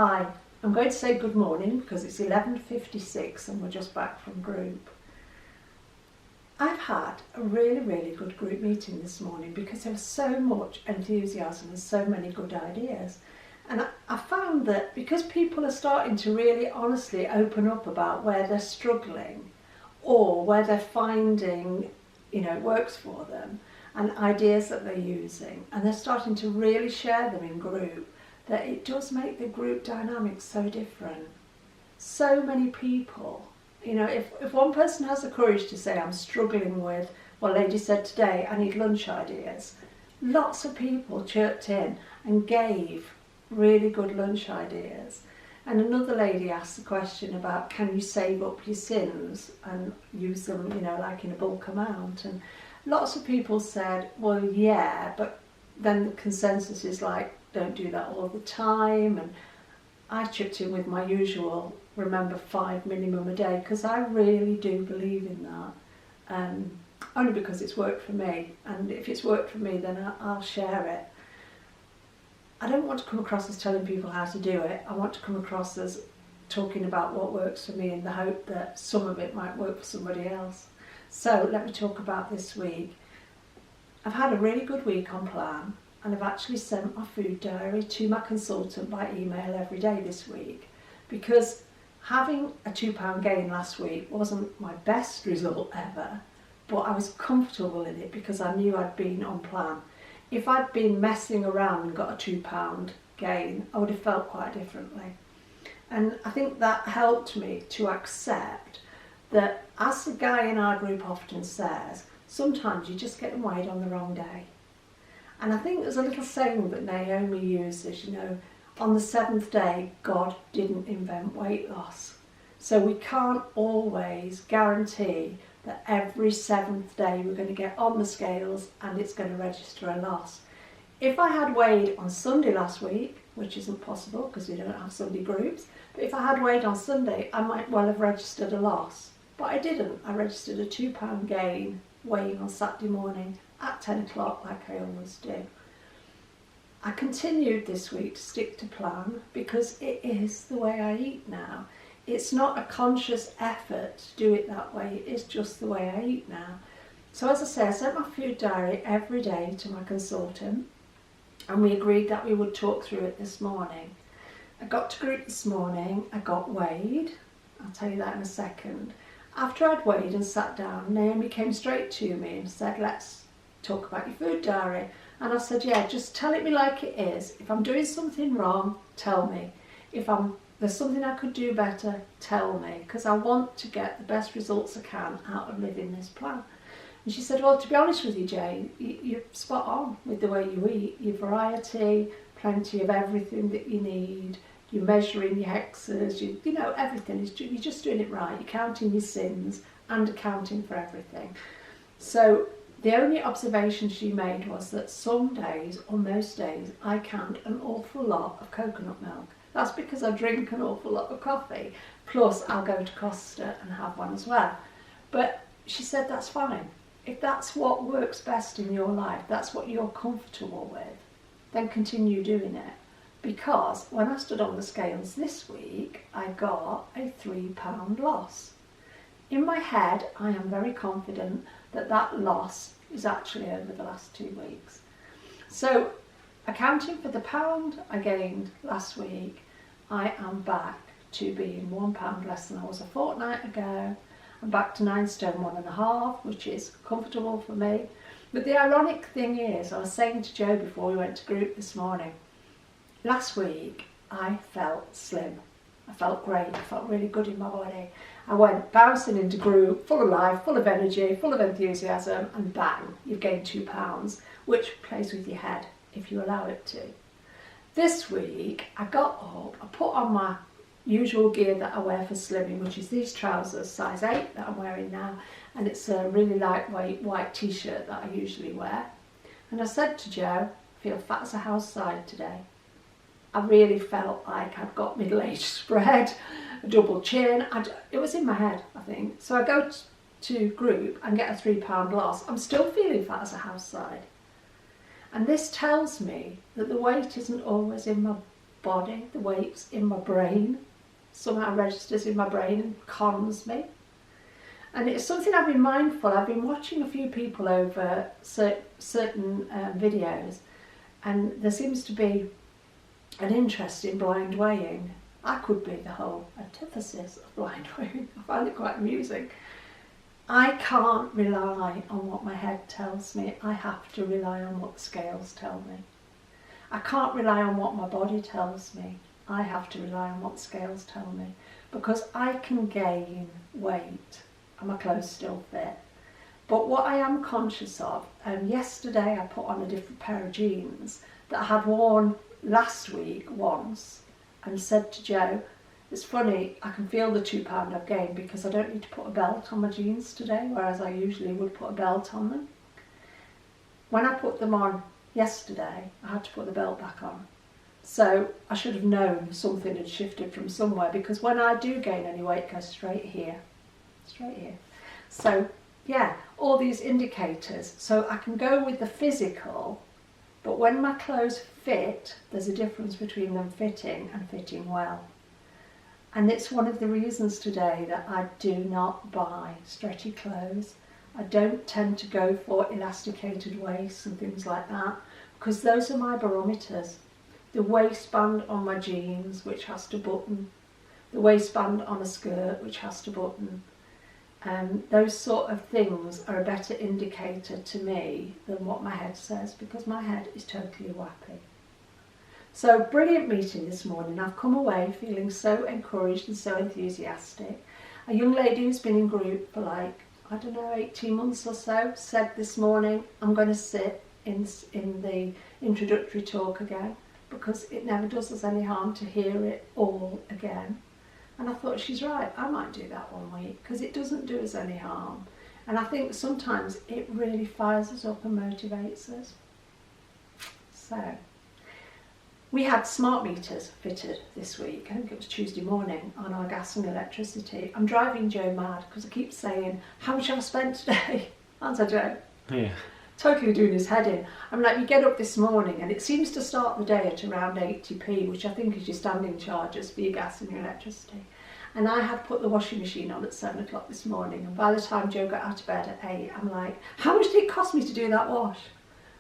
Hi, I'm going to say good morning because it's 11:56 and we're just back from group. I've had a really good group meeting this morning because there was so much enthusiasm and so many good ideas. And I found that because people are starting to really honestly open up about where they're struggling or where they're finding, works for them and ideas that they're using, and they're starting to really share them in group, that it does make the group dynamics so different. So many people, if one person has the courage to say, I'm struggling with, well, lady said today, I need lunch ideas, lots of people chirped in and gave really good lunch ideas. And another lady asked the question about, can you save up your sins and use them, like in a bulk amount? And lots of people said, well, yeah, but then the consensus is like, don't do that all the time. And I chipped in with my usual, remember 5 minimum a day, because I really do believe in that. Only because it's worked for me, and if it's worked for me, then I'll share it. I don't want to come across as telling people how to do it. I want to come across as talking about what works for me in the hope that some of it might work for somebody else. So let me talk about this week. I've had a really good week on plan, and I've actually sent my food diary to my consultant by email every day this week, because having a £2 gain last week wasn't my best result ever, but I was comfortable in it because I knew I'd been on plan. If I'd been messing around and got a £2 gain, I would have felt quite differently. And I think that helped me to accept that, as the guy in our group often says, sometimes you just get weighed on the wrong day. And I think there's a little saying that Naomi uses, on the 7th day, God didn't invent weight loss. So we can't always guarantee that every 7th day we're going to get on the scales and it's going to register a loss. If I had weighed on Sunday last week, which isn't possible because we don't have Sunday groups, but if I had weighed on Sunday, I might well have registered a loss. But I didn't. I registered a £2 gain weighing on Saturday morning at 10 o'clock like I always do. I continued this week to stick to plan because it is the way I eat now. It's not a conscious effort to do it that way, it's just the way I eat now. So as I say, I sent my food diary every day to my consultant, and we agreed that we would talk through it this morning. I got to group this morning, I got weighed, I'll tell you that in a second. After I'd weighed and sat down, Naomi came straight to me and said, let's talk about your food diary. And I said, yeah, just tell it me like it is. If I'm doing something wrong, tell me. If there's something I could do better, tell me, because I want to get the best results I can out of living this plan. And she said, well, to be honest with you, Jane, you're spot on with the way you eat. Your variety, plenty of everything that you need. You're measuring your hexes, everything. You're just doing it right. You're counting your sins and accounting for everything. So the only observation she made was that some days, or most days, I count an awful lot of coconut milk. That's because I drink an awful lot of coffee. Plus, I'll go to Costa and have one as well. But she said that's fine. If that's what works best in your life, that's what you're comfortable with, then continue doing it. Because when I stood on the scales this week, I got a £3 loss. In my head, I am very confident that that loss is actually over the last 2 weeks. So, accounting for the pound I gained last week, I am back to being £1 less than I was a fortnight ago. I'm back to 9 stone 1.5, which is comfortable for me. But the ironic thing is, I was saying to Joe before we went to group this morning, last week I felt slim. I felt great. I felt really good in my body. I went bouncing into group, full of life, full of energy, full of enthusiasm, and bang, you've gained £2, which plays with your head if you allow it to. This week, I got up, I put on my usual gear that I wear for slimming, which is these trousers, size 8 that I'm wearing now, and it's a really lightweight white t-shirt that I usually wear. And I said to Joe, I feel fat as a house side today. I really felt like I'd got middle-aged spread, a double chin. It was in my head, I think. So I go to group and get a £3 loss. I'm still feeling fat as a house side. And this tells me that the weight isn't always in my body, the weight's in my brain, somehow registers in my brain and calms me. And it's something I've been mindful. I've been watching a few people over certain videos, and there seems to be an interest in blind weighing. I could be the whole antithesis of blind weighing. I find it quite amusing. I can't rely on what my head tells me. I have to rely on what the scales tell me. I can't rely on what my body tells me. I have to rely on what the scales tell me, because I can gain weight and my clothes still fit. But what I am conscious of, yesterday I put on a different pair of jeans that I had worn last week once, and said to Joe, it's funny, I can feel the £2 I've gained because I don't need to put a belt on my jeans today, whereas I usually would put a belt on them. When I put them on yesterday, I had to put the belt back on. So I should have known something had shifted from somewhere, because when I do gain any weight, it goes straight here. Straight here. So yeah, all these indicators. So I can go with the physical, but when my clothes fit, there's a difference between them fitting and fitting well. And it's one of the reasons today that I do not buy stretchy clothes. I don't tend to go for elasticated waists and things like that, because those are my barometers. The waistband on my jeans, which has to button, the waistband on a skirt, which has to button, those sort of things are a better indicator to me than what my head says, because my head is totally wappy. So brilliant meeting this morning. I've come away feeling so encouraged and so enthusiastic. A young lady who's been in group for 18 months or so said this morning, I'm going to sit in the introductory talk again, because it never does us any harm to hear it all again. And I thought, she's right, I might do that one week, because it doesn't do us any harm. And I think sometimes it really fires us up and motivates us. So, we had smart meters fitted this week. I think it was Tuesday morning, on our gas and electricity. I'm driving Joe mad, because I keep saying, how much have I spent today? Answer Joe. Yeah. Totally doing his head in. I'm like, you get up this morning and it seems to start the day at around 80p, which I think is your standing charges for your gas and your electricity. And I had put the washing machine on at 7 o'clock this morning, and by the time Joe got out of bed at 8, I'm like, how much did it cost me to do that wash?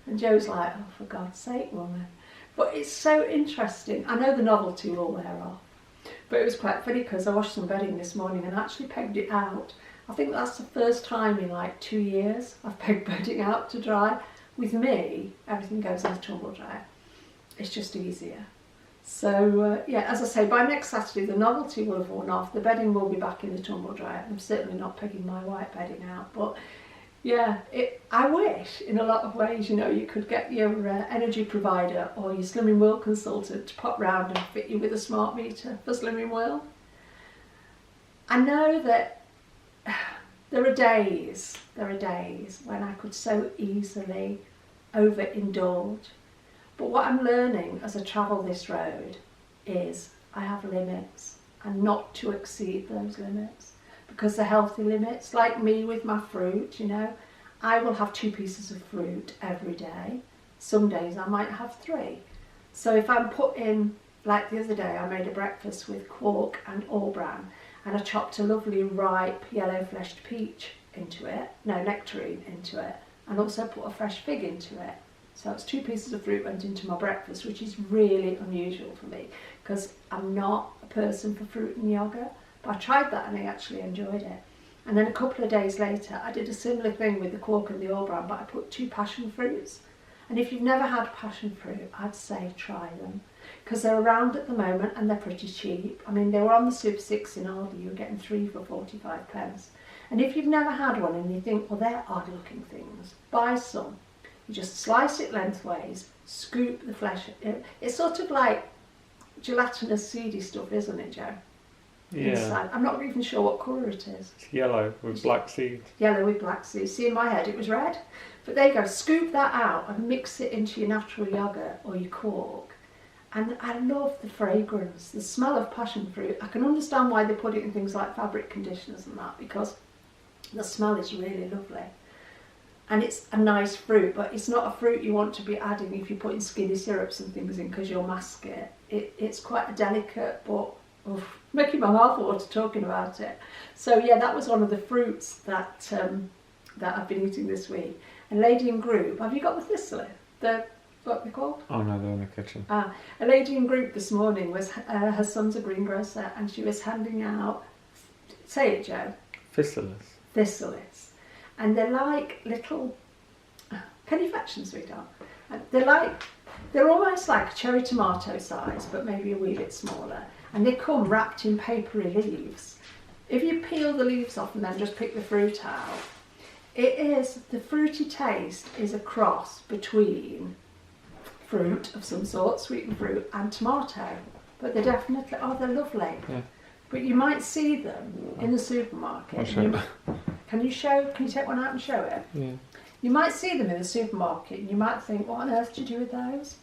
And Joe's like, oh, for God's sake, woman. But it's so interesting. I know the novelty will wear off, but it was quite funny because I washed some bedding this morning and actually pegged it out. I think that's the first time in 2 years I've pegged bedding out to dry. With me, everything goes in the tumble dryer. It's just easier. So yeah, as I say, by next Saturday the novelty will have worn off. The bedding will be back in the tumble dryer. I'm certainly not pegging my white bedding out, but yeah, I wish in a lot of ways, you could get your energy provider or your Slimming World consultant to pop round and fit you with a smart meter for Slimming World. I know that there are days when I could so easily overindulge. But what I'm learning as I travel this road is I have limits, and not to exceed those limits, because they're healthy limits. Like me with my fruit, I will have 2 pieces of fruit every day. Some days I might have 3. So if I'm putting, like the other day I made a breakfast with quark and all bran, and I chopped a lovely ripe yellow fleshed peach nectarine into it, and also put a fresh fig into it. So it's 2 pieces of fruit went into my breakfast, which is really unusual for me because I'm not a person for fruit and yogurt. But I tried that and I actually enjoyed it. And then a couple of days later, I did a similar thing with the quark and the all bran, but I put 2 passion fruits. And if you've never had passion fruit, I'd say try them, because they're around at the moment and they're pretty cheap. I mean, they were on the Super 6 in Aldi. You were getting 3 for 45 pence. And if you've never had one and you think, well, they're odd looking things, buy some. You just slice it lengthways, scoop the flesh. It's sort of like gelatinous seedy stuff, isn't it, Joe? Yeah. Inside. I'm not even sure what colour it is. It's yellow with black seeds. Yellow with black seeds. See, in my head it was red. But there you go, scoop that out and mix it into your natural yogurt or your quark. And I love the fragrance, the smell of passion fruit. I can understand why they put it in things like fabric conditioners and that, because the smell is really lovely. and it's a nice fruit, but it's not a fruit you want to be adding if you're putting skinny syrups and things in, because you'll mask it. It's quite a delicate, but making my mouth water talking about it. So yeah, that was one of the fruits that I've been eating this week. And lady in group, have you got the thistle? What they're called? Oh no, they're in the kitchen. A lady in group this morning was, her son's a greengrocer, and she was handing out, say it, Joe. Thistles. And they're like little, can you fetch them, sweetheart? They're almost like cherry tomato size, but maybe a wee bit smaller. And they come wrapped in papery leaves. If you peel the leaves off and then just pick the fruit out, the fruity taste is a cross between fruit of some sort, sweetened fruit, and tomato. But they're definitely, they're lovely. Yeah. But you might see them in the supermarket. I'll show Can you take one out and show it? Yeah. You might see them in the supermarket and you might think, what on earth do you do with those?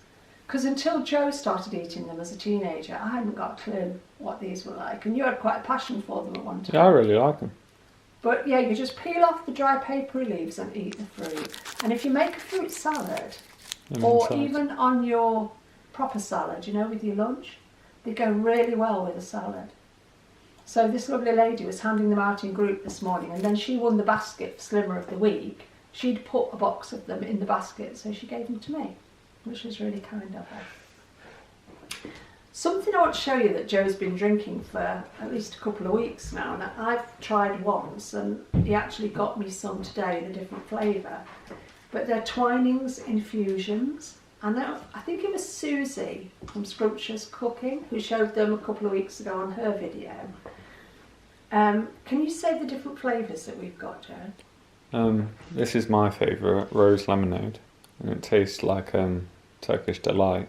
Because until Joe started eating them as a teenager, I hadn't got a clue what these were like. And you had quite a passion for them at one time. Yeah, I really like them. But yeah, you just peel off the dry papery leaves and eat the fruit. And if you make a fruit salad, or even on your proper salad, with your lunch, they go really well with a salad. So this lovely lady was handing them out in group this morning, and then she won the basket for Slimmer of the Week. She'd put a box of them in the basket, so she gave them to me, which was really kind of her. Something I want to show you that Joe's been drinking for at least a couple of weeks now, and I've tried once, and he actually got me some today in a different flavour. But they're Twinings Infusions. I think it was Susie from Scrumptious Cooking who showed them a couple of weeks ago on her video. Can you say the different flavours that we've got, Joe? This is my favourite, rose lemonade, and it tastes like Turkish delight.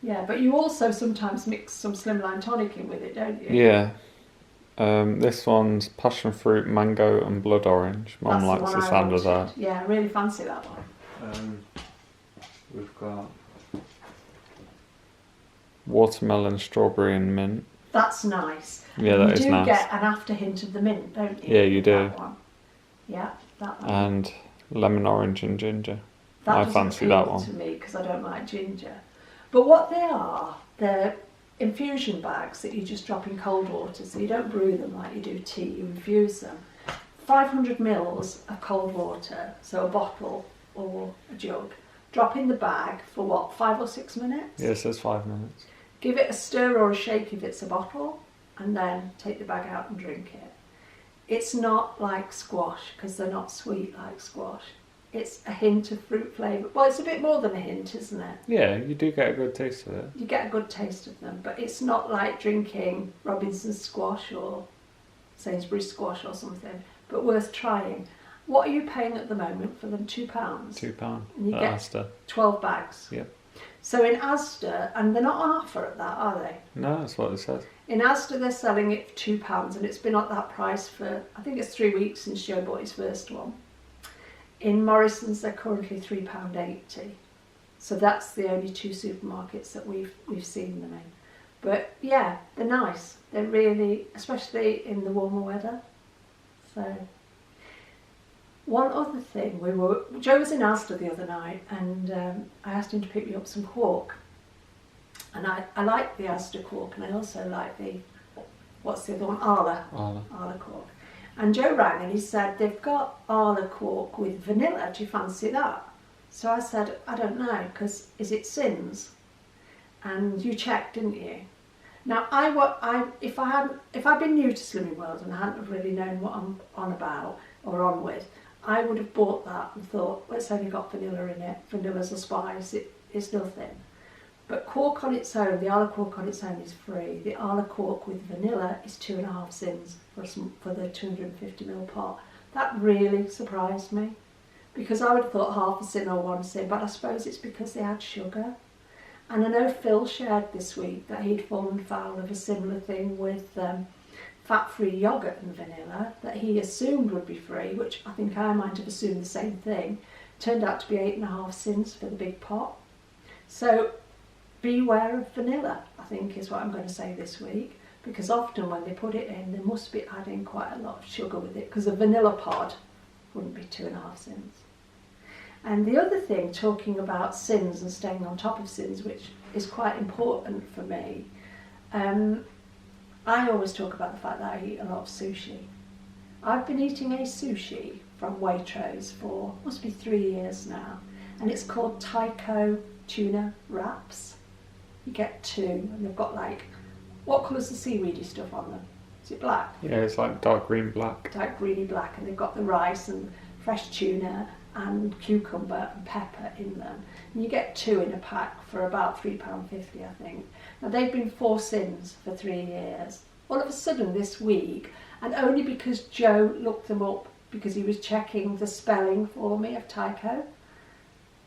Yeah, but you also sometimes mix some slimline tonic in with it, don't you? Yeah. This one's passion fruit, mango and blood orange. Mum likes the sound of that. Yeah, I really fancy that one. We've got watermelon, strawberry and mint. That's nice. Yeah, that is nice. You do get an after hint of the mint, don't you? Yeah, you do. That one. Yeah, that one. And lemon, orange and ginger. I fancy that one. To me, because I don't like ginger. But what they are, they're infusion bags that you just drop in cold water, so you don't brew them like you do tea, you infuse them. 500 mils of cold water, so a bottle or a jug. Drop in the bag for what, 5 or 6 minutes? Yeah, it says 5 minutes. Give it a stir or a shake if it's a bottle, and then take the bag out and drink it. It's not like squash, because they're not sweet like squash. It's a hint of fruit flavour. Well, it's a bit more than a hint, isn't it? Yeah, you do get a good taste of it. You get a good taste of them, but it's not like drinking Robinson's squash or Sainsbury's squash or something, but worth trying. What are you paying at the moment for them? £2? £2 and you at get Asda. 12 bags. Yep. So in Asda, and they're not on offer at that, are they? No, that's what it says. In Asda they're selling it for £2, and it's been at that price for, I think it's 3 weeks since Joe bought his first one. In Morrison's they're currently £3.80. So that's the only 2 supermarkets that we've seen them in. But yeah, they're nice. They're really, especially in the warmer weather. So one other thing, Joe was in Asda the other night, and I asked him to pick me up some cork. And I like the Asda cork, and I also like the, what's the other one? Arla cork. And Joe rang and he said, they've got Arla cork with vanilla, do you fancy that? So I said, I don't know, because is it Sins? And you checked, didn't you? Now, if I'd been new to Slimming World and I hadn't really known what I'm on about or on with, I would have bought that and thought, well, it's only got vanilla in it. Vanilla's a spice, it's nothing. But cork on its own, the Arla cork on its own is free. The Arla cork with vanilla is 2.5 cents for the 250ml pot. That really surprised me, because I would have thought half a cent or 1 cent, but I suppose it's because they add sugar. And I know Phil shared this week that he'd fallen foul of a similar thing with fat-free yoghurt and vanilla that he assumed would be free, which I think I might have assumed the same thing. Turned out to be 8.5 cents for the big pot. So beware of vanilla, I think is what I'm going to say this week, because often when they put it in, they must be adding quite a lot of sugar with it, because a vanilla pod wouldn't be 2.5 cents. And the other thing, talking about sins and staying on top of sins, which is quite important for me, I always talk about the fact that I eat a lot of sushi. I've been eating a sushi from Waitrose for, must be 3 years now, and it's called Taiko tuna wraps. You get 2, and they've got like, what colour's the seaweedy stuff on them? Is it black? Yeah, it's like dark green black. Dark greeny black, and they've got the rice and fresh tuna and cucumber and pepper in them. And you get 2 in a pack for about £3.50, I think. Now they've been 4 sins for 3 years. All of a sudden this week, and only because Joe looked them up because he was checking the spelling for me of Taiko,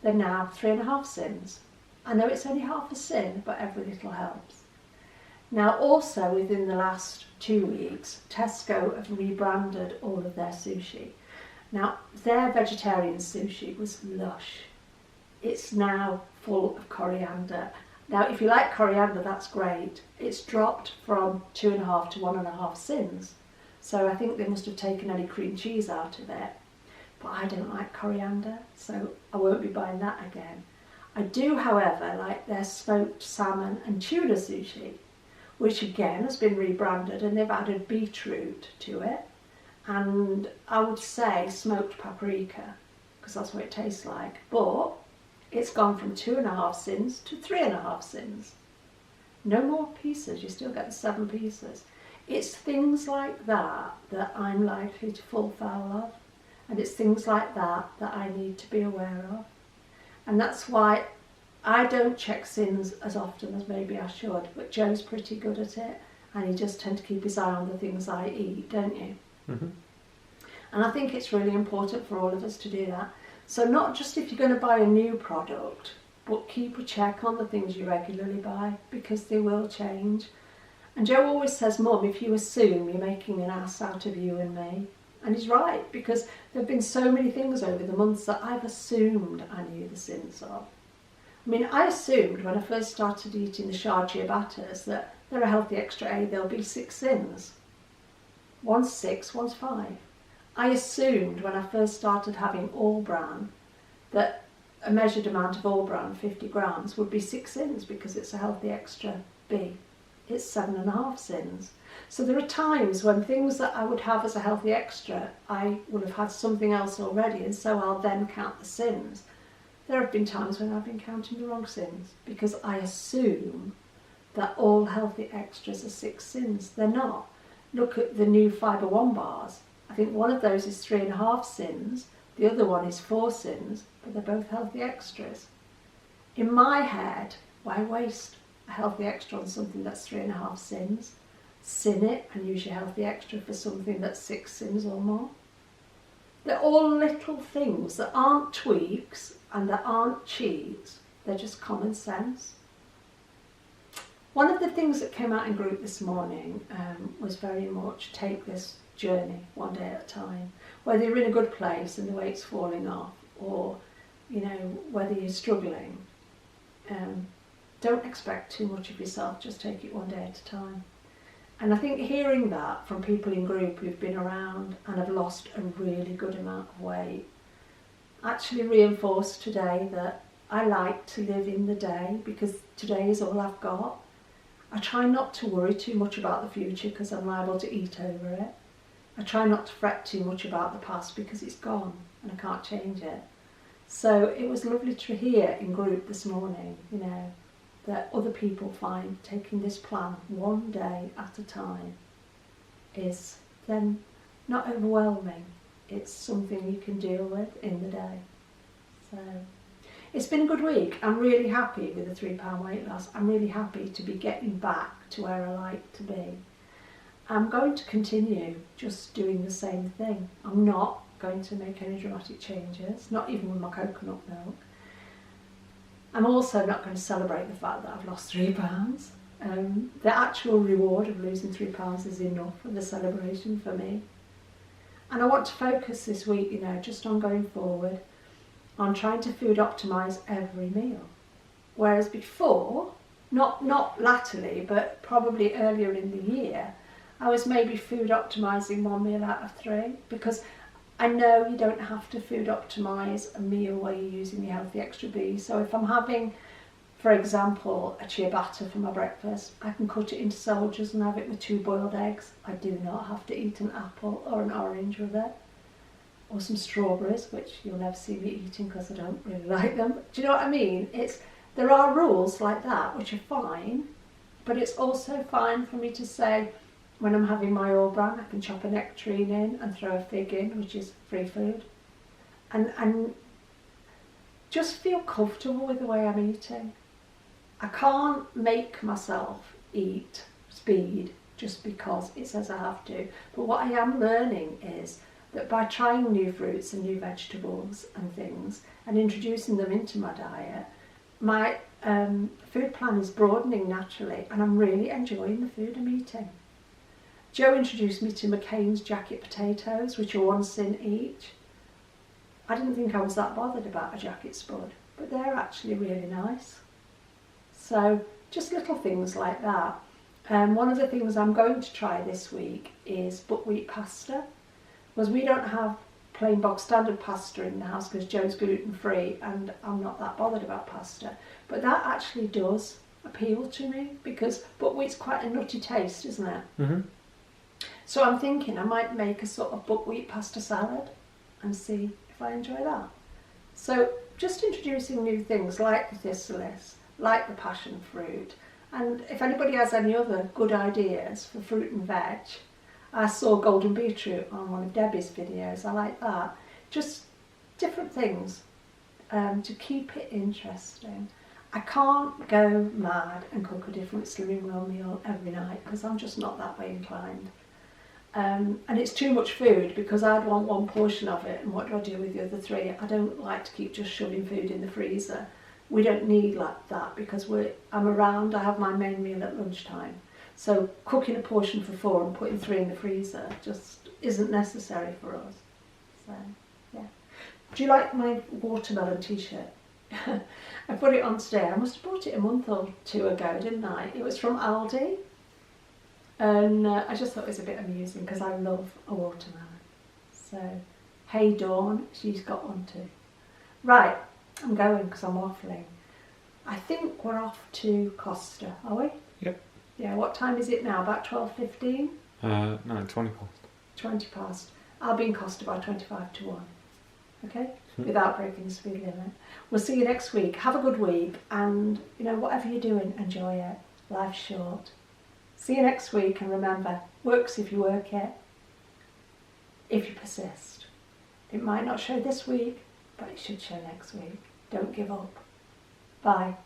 they're now 3.5 sins. I know it's only half a sin, but every little helps. Now also within the last 2 weeks, Tesco have rebranded all of their sushi. Now their vegetarian sushi was lush. It's now full of coriander. Now if you like coriander, that's great. It's dropped from 2.5 to 1.5 sins. So I think they must have taken any cream cheese out of it. But I don't like coriander, so I won't be buying that again. I do, however, like their smoked salmon and tuna sushi, which again has been rebranded, and they've added beetroot to it. And I would say smoked paprika, because that's what it tastes like. But it's gone from 2.5 sins to 3.5 sins. No more pieces, you still get the 7 pieces. It's things like that that I'm likely to fall foul of. And it's things like that that I need to be aware of. And that's why I don't check sins as often as maybe I should, but Joe's pretty good at it, and he just tends to keep his eye on the things I eat, don't you? Mm-hmm. And I think it's really important for all of us to do that. So not just if you're going to buy a new product, but keep a check on the things you regularly buy, because they will change. And Joe always says, Mum, if you assume, you're making an ass out of you and me. And he's right, because there have been so many things over the months that I've assumed I knew the sins of. I mean, I assumed when I first started eating the shard ciabattas that they're a healthy extra A, there'll be 6 sins. One's 6, one's 5. I assumed when I first started having all bran that a measured amount of all bran, 50 grams, would be 6 sins because it's a healthy extra B. It's 7.5 sins. So there are times when things that I would have as a healthy extra, I would have had something else already, and so I'll then count the sins. There have been times when I've been counting the wrong sins because I assume that all healthy extras are 6 sins. They're not. Look at the new Fibre One bars. I think one of those is 3.5 sins, the other one is 4 sins, but they're both healthy extras. In my head, why waste a healthy extra on something that's 3.5 sins? Sin it and use your healthy extra for something that's 6 sins or more. They're all little things that aren't tweaks and that aren't cheats. They're just common sense. One of the things that came out in group this morning was very much take this journey one day at a time. Whether you're in a good place and the weight's falling off, or whether you're struggling, don't expect too much of yourself. Just take it one day at a time. And I think hearing that from people in group who've been around and have lost a really good amount of weight actually reinforced today that I like to live in the day, because today is all I've got. I try not to worry too much about the future because I'm liable to eat over it. I try not to fret too much about the past because it's gone and I can't change it. So it was lovely to hear in group this morning, that other people find taking this plan one day at a time is then not overwhelming. It's something you can deal with in the day. So it's been a good week. I'm really happy with the 3 pound weight loss. I'm really happy to be getting back to where I like to be. I'm going to continue just doing the same thing. I'm not going to make any dramatic changes, not even with my coconut milk. I'm also not going to celebrate the fact that I've lost 3 pounds. The actual reward of losing 3 pounds is enough for the celebration for me. And I want to focus this week, just on going forward, on trying to food optimise every meal. Whereas before, not latterly, but probably earlier in the year, I was maybe food optimising 1 meal out of 3, because I know you don't have to food optimise a meal where you're using the healthy extra B. So if I'm having, for example, a ciabatta for my breakfast, I can cut it into soldiers and have it with 2 boiled eggs. I do not have to eat an apple or an orange with it. Or some strawberries, which you'll never see me eating because I don't really like them. Do you know what I mean? There are rules like that which are fine, but it's also fine for me to say, when I'm having my all bran, I can chop a nectarine in and throw a fig in, which is free food. And just feel comfortable with the way I'm eating. I can't make myself eat speed just because it says I have to. But what I am learning is that by trying new fruits and new vegetables and things and introducing them into my diet, my food plan is broadening naturally, and I'm really enjoying the food I'm eating. Joe introduced me to McCain's jacket potatoes, which are 1 cent each. I didn't think I was that bothered about a jacket spud, but they're actually really nice. So just little things like that. One of the things I'm going to try this week is buckwheat pasta, because we don't have plain box standard pasta in the house because Joe's gluten free and I'm not that bothered about pasta. But that actually does appeal to me because buckwheat's quite a nutty taste, isn't it? Mm-hmm. So I'm thinking I might make a sort of buckwheat pasta salad and see if I enjoy that. So just introducing new things like the thistleus, like the passion fruit, and if anybody has any other good ideas for fruit and veg. I saw golden beetroot on one of Debbie's videos, I like that. Just different things to keep it interesting. I can't go mad and cook a different slimming world meal every night because I'm just not that way inclined. And it's too much food because I'd want 1 portion of it, and what do I do with the other 3? I don't like to keep just shoving food in the freezer. We don't need like that because I'm around, I have my main meal at lunchtime. So cooking a portion for 4 and putting 3 in the freezer just isn't necessary for us. So, yeah. Do you like my watermelon t-shirt? I put it on today. I must have bought it a month or 2 ago, didn't I? It was from Aldi. And I just thought it was a bit amusing because I love a watermelon. So, hey Dawn, she's got one too. Right, I'm going because I'm waffling. I think we're off to Costa, are we? Yep. Yeah, what time is it now? About 12:15? No, 20 past. 20 past. I'll be in Costa by 25 to 1. Okay? Without breaking the speed limit. We'll see you next week. Have a good week, and whatever you're doing, enjoy it. Life's short. See you next week, and remember, works if you work it, if you persist. It might not show this week, but it should show next week. Don't give up. Bye.